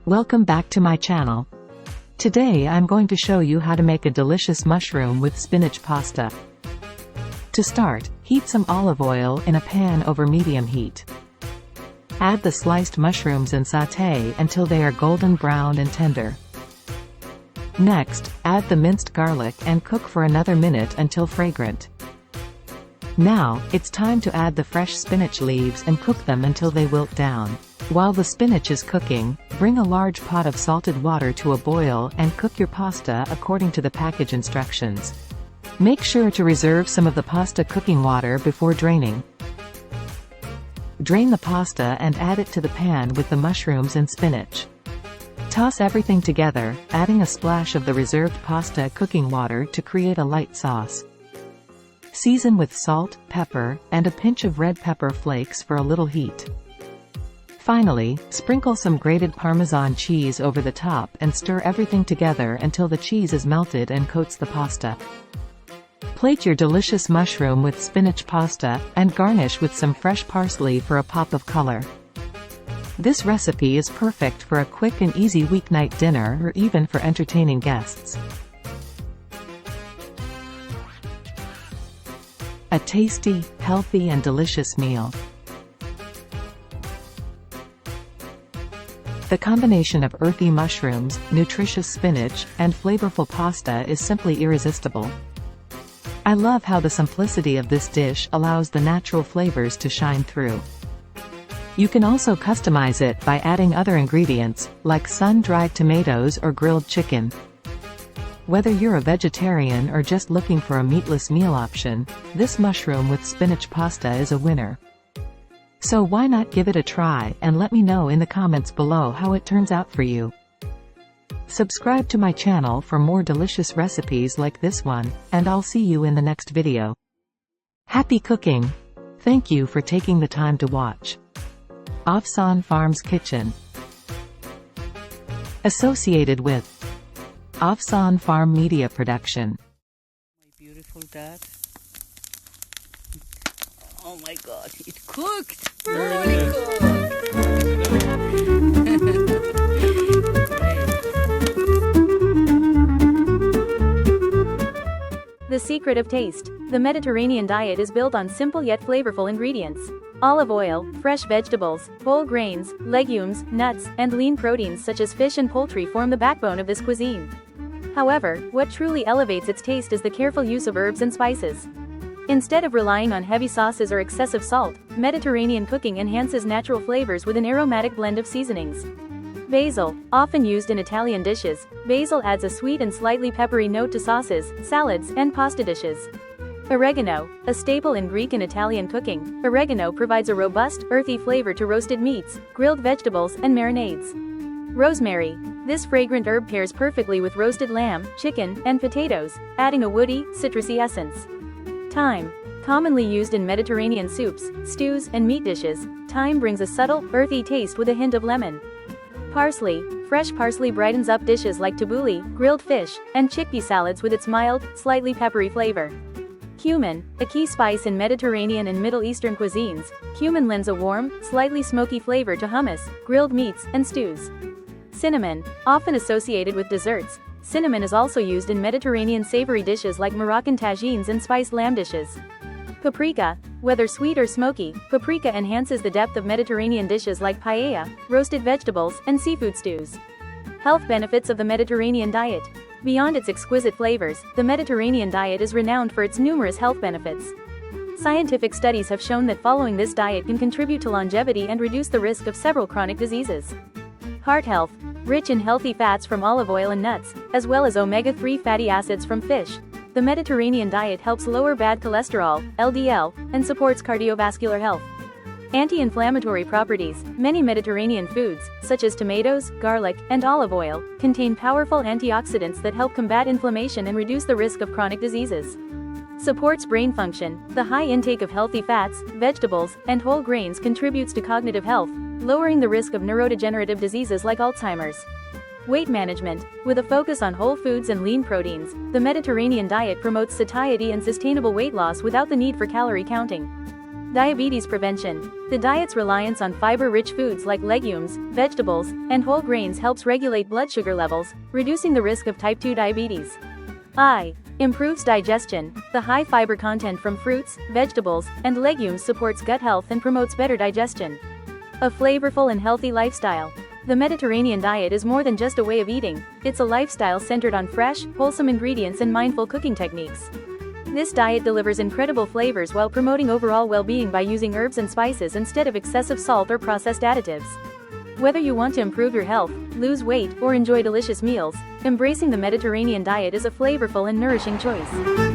Welcome back to my channel. Today I'm going to show you how to make a delicious mushroom with spinach pasta. To start, heat some olive oil in a pan over medium heat. Add the sliced mushrooms and sauté until they are golden brown and tender. Next, add the minced garlic and cook for another minute until fragrant. Now, it's time to add the fresh spinach leaves and cook them until they wilt down. While the spinach is cooking, bring a large pot of salted water to a boil and cook your pasta according to the package instructions. Make sure to reserve some of the pasta cooking water before draining. Drain the pasta and add it to the pan with the mushrooms and spinach. Toss everything together, adding a splash of the reserved pasta cooking water to create a light sauce. Season with salt, pepper, and a pinch of red pepper flakes for a little heat. Finally, sprinkle some grated Parmesan cheese over the top and stir everything together until the cheese is melted and coats the pasta. Plate your delicious mushroom with spinach pasta, and garnish with some fresh parsley for a pop of color. This recipe is perfect for a quick and easy weeknight dinner or even for entertaining guests. A tasty, healthy and delicious meal. The combination of earthy mushrooms, nutritious spinach, and flavorful pasta is simply irresistible. I love how the simplicity of this dish allows the natural flavors to shine through. You can also customize it by adding other ingredients, like sun-dried tomatoes or grilled chicken. Whether you're a vegetarian or just looking for a meatless meal option, this mushroom with spinach pasta is a winner. So why not give it a try and let me know in the comments below how it turns out for you. Subscribe to my channel for more delicious recipes like this one, and I'll see you in the next video. Happy cooking! Thank you for taking the time to watch. Afsan Farm's Kitchen. Associated with Afsan Farm Media Production. My beautiful dad. Oh my god, it cooked! Really The secret of taste. The Mediterranean diet is built on simple yet flavorful ingredients. Olive oil, fresh vegetables, whole grains, legumes, nuts, and lean proteins such as fish and poultry form the backbone of this cuisine. However, what truly elevates its taste is the careful use of herbs and spices. Instead of relying on heavy sauces or excessive salt, Mediterranean cooking enhances natural flavors with an aromatic blend of seasonings. Basil, often used in Italian dishes, basil adds a sweet and slightly peppery note to sauces, salads, and pasta dishes. Oregano, a staple in Greek and Italian cooking, oregano provides a robust, earthy flavor to roasted meats, grilled vegetables, and marinades. Rosemary, this fragrant herb pairs perfectly with roasted lamb, chicken, and potatoes, adding a woody, citrusy essence. Thyme, commonly used in Mediterranean soups, stews, and meat dishes, thyme brings a subtle, earthy taste with a hint of lemon. Parsley, fresh parsley brightens up dishes like tabbouleh, grilled fish, and chickpea salads with its mild, slightly peppery flavor. Cumin, a key spice in Mediterranean and Middle Eastern cuisines, cumin lends a warm, slightly smoky flavor to hummus, grilled meats, and stews. Cinnamon, often associated with desserts, cinnamon is also used in Mediterranean savory dishes like Moroccan tagines and spiced lamb dishes. Paprika, whether sweet or smoky, paprika enhances the depth of Mediterranean dishes like paella, roasted vegetables, and seafood stews. Health benefits of the Mediterranean diet. Beyond its exquisite flavors, the Mediterranean diet is renowned for its numerous health benefits. Scientific studies have shown that following this diet can contribute to longevity and reduce the risk of several chronic diseases. Heart health, rich in healthy fats from olive oil and nuts, as well as omega-3 fatty acids from fish. The Mediterranean diet helps lower bad cholesterol, LDL, and supports cardiovascular health. Anti-inflammatory properties. Many Mediterranean foods, such as tomatoes, garlic, and olive oil, contain powerful antioxidants that help combat inflammation and reduce the risk of chronic diseases. Supports brain function. The high intake of healthy fats, vegetables, and whole grains contributes to cognitive health, lowering the risk of neurodegenerative diseases like Alzheimer's. Weight management. With a focus on whole foods and lean proteins, the Mediterranean diet promotes satiety and sustainable weight loss without the need for calorie counting. Diabetes prevention. The diet's reliance on fiber-rich foods like legumes, vegetables, and whole grains helps regulate blood sugar levels, reducing the risk of type 2 diabetes. I. Improves digestion. The high fiber content from fruits, vegetables, and legumes supports gut health and promotes better digestion. A flavorful and healthy lifestyle. The Mediterranean diet is more than just a way of eating, it's a lifestyle centered on fresh, wholesome ingredients and mindful cooking techniques. This diet delivers incredible flavors while promoting overall well-being by using herbs and spices instead of excessive salt or processed additives. Whether you want to improve your health, lose weight, or enjoy delicious meals, embracing the Mediterranean diet is a flavorful and nourishing choice.